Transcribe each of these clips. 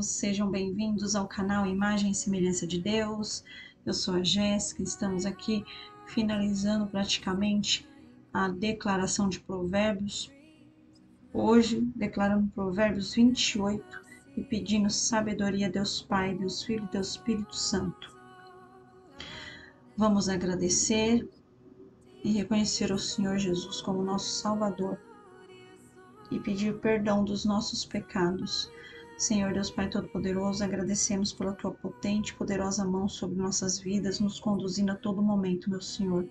todos, sejam bem-vindos ao canal Imagem e Semelhança de Deus. Eu sou a Jéssica, estamos aqui finalizando praticamente a declaração de Provérbios. Hoje, declarando Provérbios 28 e pedindo sabedoria a Deus Pai, Deus Filho e Deus Espírito Santo. Vamos agradecer e reconhecer o Senhor Jesus como nosso Salvador e pedir perdão dos nossos pecados. Senhor Deus Pai Todo-Poderoso, agradecemos pela Tua potente e poderosa mão sobre nossas vidas, nos conduzindo a todo momento, meu Senhor,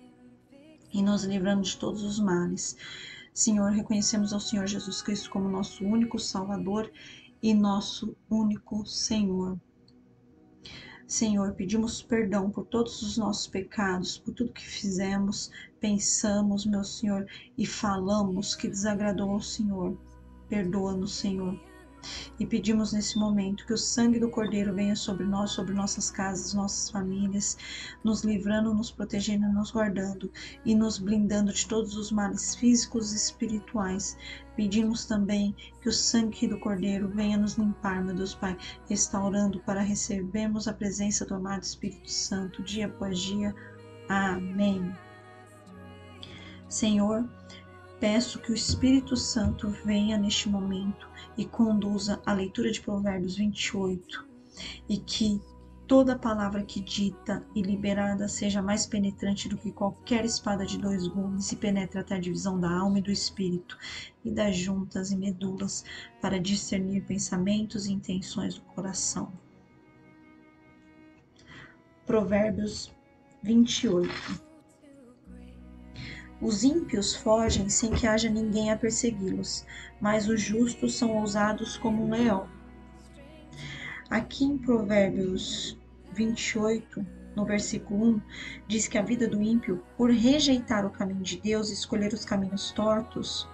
e nos livrando de todos os males. Senhor, reconhecemos ao Senhor Jesus Cristo como nosso único Salvador e nosso único Senhor. Senhor, pedimos perdão por todos os nossos pecados, por tudo que fizemos, pensamos, meu Senhor, e falamos que desagradou ao Senhor. Perdoa-nos, Senhor. E pedimos nesse momento que o sangue do Cordeiro venha sobre nós, sobre nossas casas, nossas famílias, nos livrando, nos protegendo, nos guardando e nos blindando de todos os males físicos e espirituais. Pedimos também que o sangue do Cordeiro venha nos limpar, meu Deus Pai, restaurando para recebermos a presença do amado Espírito Santo dia após dia. Amém. Senhor, peço que o Espírito Santo venha neste momento e conduza a leitura de Provérbios 28 e que toda palavra que dita e liberada seja mais penetrante do que qualquer espada de dois gumes e penetre até a divisão da alma e do espírito e das juntas e medulas para discernir pensamentos e intenções do coração. Provérbios 28. Os ímpios fogem sem que haja ninguém a persegui-los, mas os justos são ousados como um leão. Aqui em Provérbios 28, no versículo 1, diz que a vida do ímpio, por rejeitar o caminho de Deus e escolher os caminhos tortos,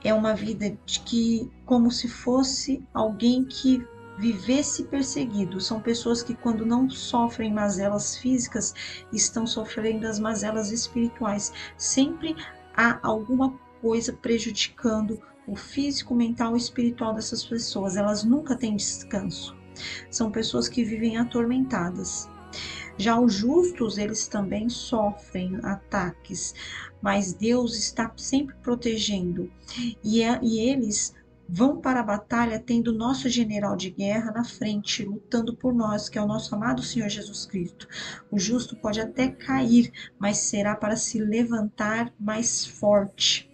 é uma vida de que, como se fosse alguém que vivesse perseguido. São pessoas que, quando não sofrem mazelas físicas, estão sofrendo as mazelas espirituais. Sempre há alguma coisa prejudicando o físico, mental e espiritual dessas pessoas. Elas nunca têm descanso. São pessoas que vivem atormentadas. Já os justos, eles também sofrem ataques, mas Deus está sempre protegendo. E eles vão para a batalha tendo o nosso general de guerra na frente, lutando por nós, que é o nosso amado Senhor Jesus Cristo. O justo pode até cair, mas será para se levantar mais forte,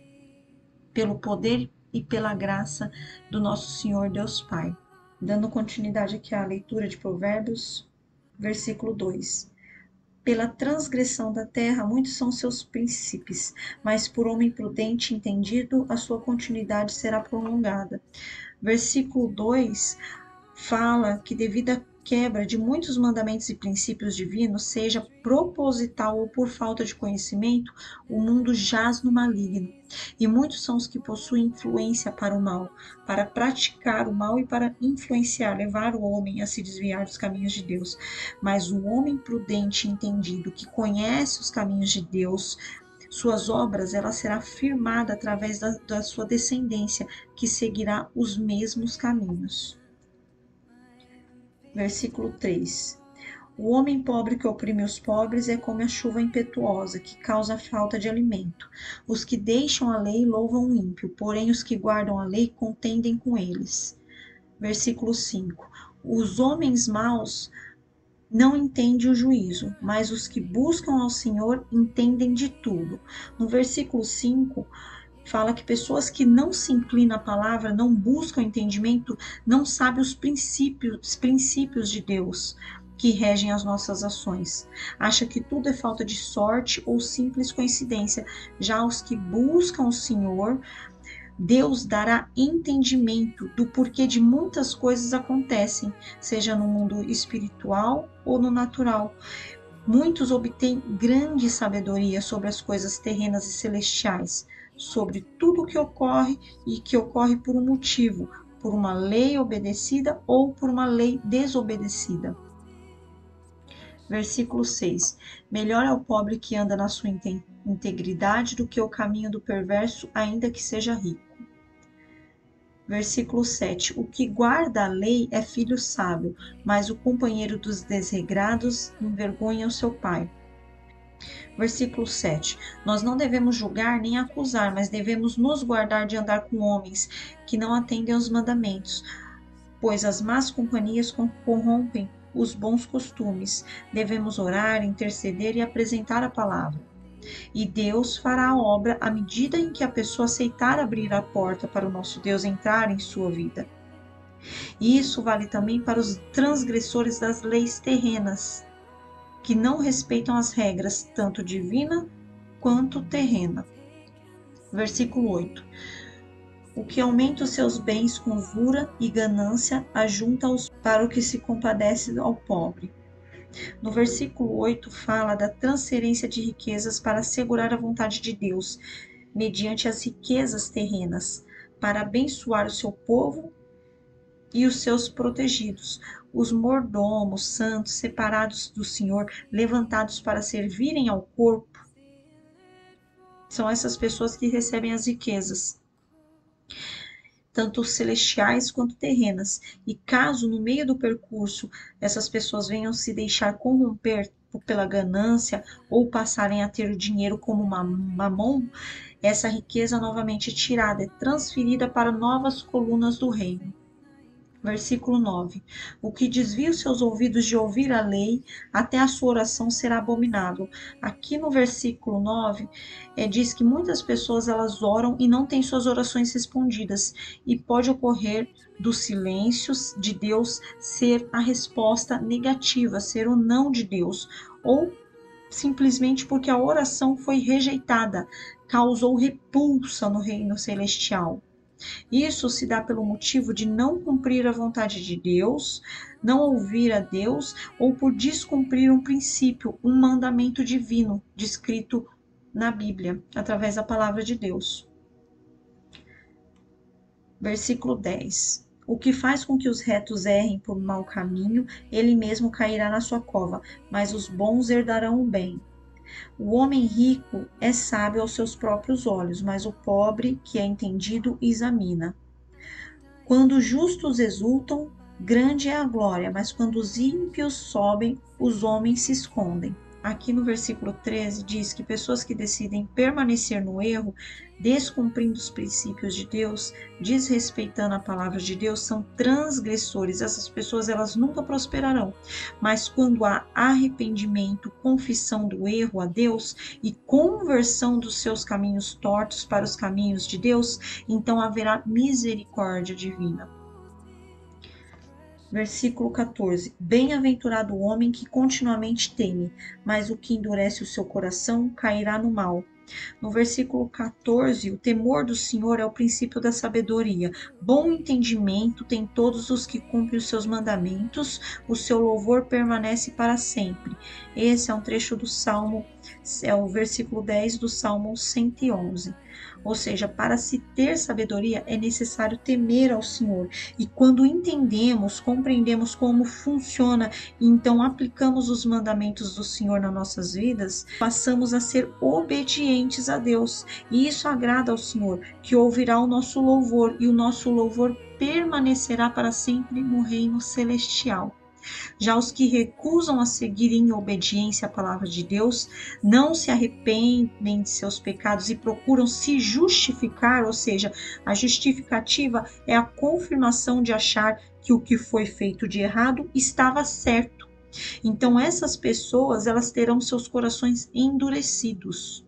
pelo poder e pela graça do nosso Senhor Deus Pai. Dando continuidade aqui à leitura de Provérbios, versículo 2. Pela transgressão da terra, muitos são seus príncipes, mas por homem prudente e entendido, a sua continuidade será prolongada. Versículo 2 fala que devido à quebra de muitos mandamentos e princípios divinos, seja proposital ou por falta de conhecimento, o mundo jaz no maligno. E muitos são os que possuem influência para o mal, para praticar o mal e para influenciar, levar o homem a se desviar dos caminhos de Deus. Mas o homem prudente e entendido, que conhece os caminhos de Deus, suas obras, ela será firmada através da sua descendência, que seguirá os mesmos caminhos. Versículo 3. O homem pobre que oprime os pobres é como a chuva impetuosa, que causa falta de alimento. Os que deixam a lei louvam o ímpio, porém os que guardam a lei contendem com eles. Versículo 5. Os homens maus não entendem o juízo, mas os que buscam ao Senhor entendem de tudo. No versículo 5, fala que pessoas que não se inclinam à palavra, não buscam entendimento, não sabem os princípios de Deus que regem as nossas ações. Acha que tudo é falta de sorte ou simples coincidência. Já os que buscam o Senhor, Deus dará entendimento do porquê de muitas coisas acontecem, seja no mundo espiritual ou no natural. Muitos obtêm grande sabedoria sobre as coisas terrenas e celestiais, sobre tudo o que ocorre e que ocorre por um motivo, por uma lei obedecida ou por uma lei desobedecida. Versículo 6. Melhor é o pobre que anda na sua integridade do que o caminho do perverso, ainda que seja rico. Versículo 7. O que guarda a lei é filho sábio, mas o companheiro dos desregrados envergonha o seu pai. Versículo 7. Nós não devemos julgar nem acusar, mas devemos nos guardar de andar com homens que não atendem aos mandamentos, pois as más companhias corrompem os bons costumes. Devemos orar, interceder e apresentar a palavra. E Deus fará a obra à medida em que a pessoa aceitar abrir a porta para o nosso Deus entrar em sua vida. E isso vale também para os transgressores das leis terrenas, que não respeitam as regras, tanto divina quanto terrena. Versículo 8. O que aumenta os seus bens com usura e ganância, ajunta-os para o que se compadece ao pobre. No versículo 8 fala da transferência de riquezas para assegurar a vontade de Deus, mediante as riquezas terrenas, para abençoar o seu povo e os seus protegidos, os mordomos santos, separados do Senhor, levantados para servirem ao corpo. São essas pessoas que recebem as riquezas, tanto celestiais quanto terrenas. E caso no meio do percurso essas pessoas venham se deixar corromper pela ganância ou passarem a ter o dinheiro como mamon, essa riqueza novamente é tirada, é transferida para novas colunas do reino. Versículo 9. O que desvia os seus ouvidos de ouvir a lei, até a sua oração será abominável. Aqui no versículo 9, diz que muitas pessoas elas oram e não têm suas orações respondidas. E pode ocorrer dos silêncios de Deus ser a resposta negativa, ser o não de Deus. Ou simplesmente porque a oração foi rejeitada, causou repulsa no reino celestial. Isso se dá pelo motivo de não cumprir a vontade de Deus, não ouvir a Deus ou por descumprir um princípio, um mandamento divino descrito na Bíblia, através da palavra de Deus. Versículo 10. O que faz com que os retos errem por mau caminho, ele mesmo cairá na sua cova, mas os bons herdarão o bem. O homem rico é sábio aos seus próprios olhos, mas o pobre, que é entendido, examina. Quando os justos exultam, grande é a glória, mas quando os ímpios sobem, os homens se escondem. Aqui no versículo 13 diz que pessoas que decidem permanecer no erro, descumprindo os princípios de Deus, desrespeitando a palavra de Deus, são transgressores. Essas pessoas elas nunca prosperarão. Mas quando há arrependimento, confissão do erro a Deus e conversão dos seus caminhos tortos para os caminhos de Deus, então haverá misericórdia divina. Versículo 14. Bem-aventurado o homem que continuamente teme, mas o que endurece o seu coração cairá no mal. No versículo 14, o temor do Senhor é o princípio da sabedoria. Bom entendimento tem todos os que cumprem os seus mandamentos, o seu louvor permanece para sempre. Esse é um trecho do Salmo, é o versículo 10 do Salmo 111. Ou seja, para se ter sabedoria é necessário temer ao Senhor. E quando entendemos, compreendemos como funciona, e então aplicamos os mandamentos do Senhor nas nossas vidas, passamos a ser obedientes a Deus. E isso agrada ao Senhor, que ouvirá o nosso louvor, e o nosso louvor permanecerá para sempre no reino celestial. Já os que recusam a seguir em obediência à palavra de Deus, não se arrependem de seus pecados e procuram se justificar, ou seja, a justificativa é a confirmação de achar que o que foi feito de errado estava certo. Então essas pessoas, elas terão seus corações endurecidos.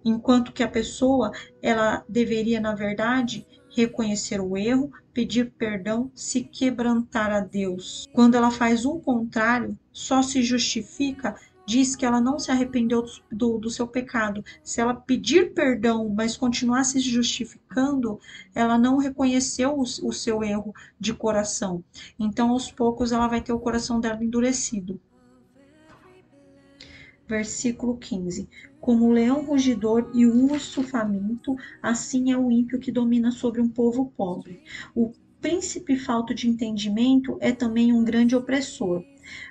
Enquanto que a pessoa, ela deveria, na verdade, reconhecer o erro, pedir perdão, se quebrantar a Deus. Quando ela faz o contrário, só se justifica, diz que ela não se arrependeu do seu pecado. Se ela pedir perdão, mas continuar se justificando, ela não reconheceu o seu erro de coração. Então, aos poucos, ela vai ter o coração dela endurecido. Versículo 15. Como o leão rugidor e o urso faminto, assim é o ímpio que domina sobre um povo pobre. O príncipe falto de entendimento é também um grande opressor,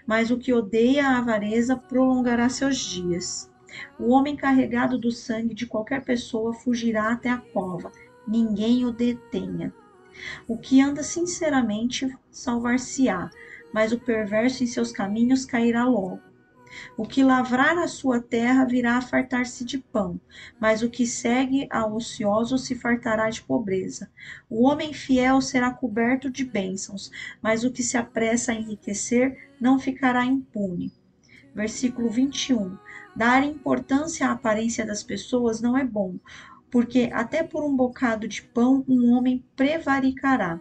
mas o que odeia a avareza prolongará seus dias. O homem carregado do sangue de qualquer pessoa fugirá até a cova, ninguém o detenha. O que anda sinceramente salvar-se-á, mas o perverso em seus caminhos cairá logo. O que lavrar a sua terra virá a fartar-se de pão, mas o que segue ao ocioso se fartará de pobreza. O homem fiel será coberto de bênçãos, mas o que se apressa a enriquecer não ficará impune. Versículo 21. Dar importância à aparência das pessoas não é bom, porque até por um bocado de pão um homem prevaricará.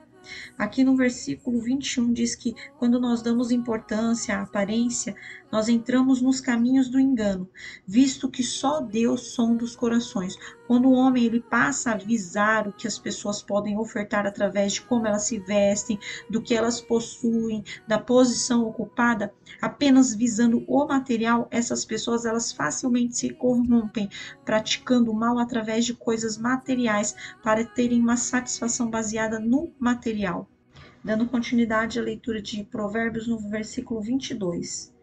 Aqui no versículo 21 diz que quando nós damos importância à aparência, nós entramos nos caminhos do engano, visto que só Deus sonda os corações. Quando o homem ele passa a visar o que as pessoas podem ofertar através de como elas se vestem, do que elas possuem, da posição ocupada, apenas visando o material, essas pessoas elas facilmente se corrompem, praticando o mal através de coisas materiais para terem uma satisfação baseada no material. Dando continuidade à leitura de Provérbios no versículo 22.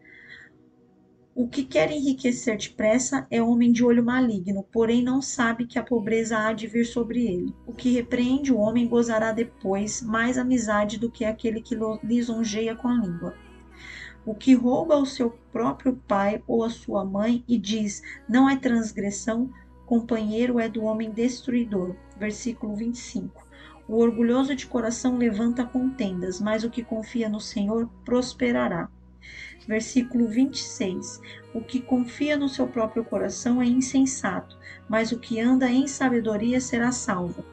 O que quer enriquecer depressa é homem de olho maligno, porém não sabe que a pobreza há de vir sobre ele. O que repreende o homem gozará depois mais amizade do que aquele que lisonjeia com a língua. O que rouba o seu próprio pai ou a sua mãe e diz, não é transgressão, companheiro é do homem destruidor. Versículo 25. O orgulhoso de coração levanta contendas, mas o que confia no Senhor prosperará. Versículo 26. O que confia no seu próprio coração é insensato, mas o que anda em sabedoria será salvo.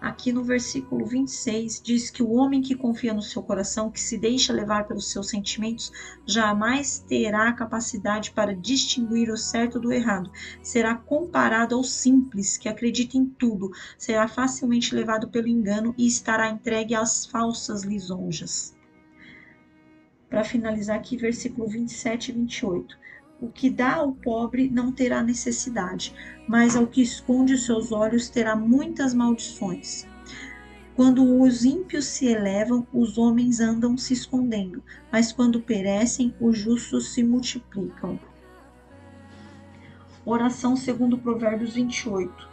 Aqui no versículo 26 diz que o homem que confia no seu coração, que se deixa levar pelos seus sentimentos, jamais terá capacidade para distinguir o certo do errado. Será comparado ao simples, que acredita em tudo, será facilmente levado pelo engano e estará entregue às falsas lisonjas. Para finalizar aqui, versículo 27 e 28. O que dá ao pobre não terá necessidade, mas ao que esconde os seus olhos terá muitas maldições. Quando os ímpios se elevam, os homens andam se escondendo, mas quando perecem, os justos se multiplicam. Oração segundo Provérbios 28.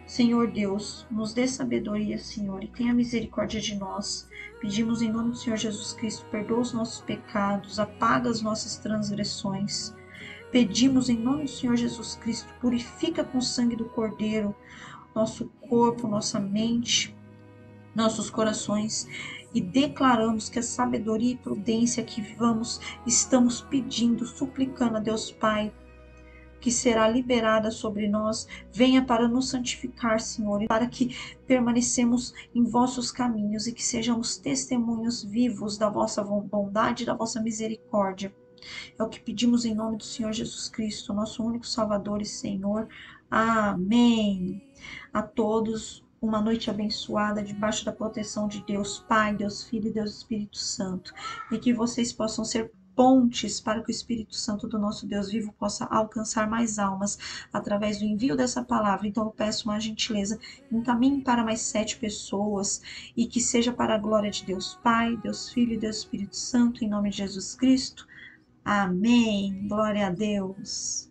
Senhor Deus, nos dê sabedoria, Senhor, e tenha misericórdia de nós. Pedimos em nome do Senhor Jesus Cristo, perdoa os nossos pecados, apaga as nossas transgressões. Pedimos em nome do Senhor Jesus Cristo, purifica com o sangue do Cordeiro nosso corpo, nossa mente, nossos corações, e declaramos que a sabedoria e prudência que vivamos, estamos pedindo, suplicando a Deus Pai, que será liberada sobre nós, venha para nos santificar, Senhor, e para que permanecemos em vossos caminhos e que sejamos testemunhos vivos da vossa bondade e da vossa misericórdia. É o que pedimos em nome do Senhor Jesus Cristo, nosso único Salvador e Senhor. Amém. A todos, uma noite abençoada, debaixo da proteção de Deus Pai, Deus Filho e Deus Espírito Santo. E que vocês possam ser pontes para que o Espírito Santo do nosso Deus vivo possa alcançar mais almas através do envio dessa palavra. Então eu peço uma gentileza, encaminhe para mais 7 pessoas e que seja para a glória de Deus Pai, Deus Filho e Deus Espírito Santo, em nome de Jesus Cristo. Amém. Glória a Deus.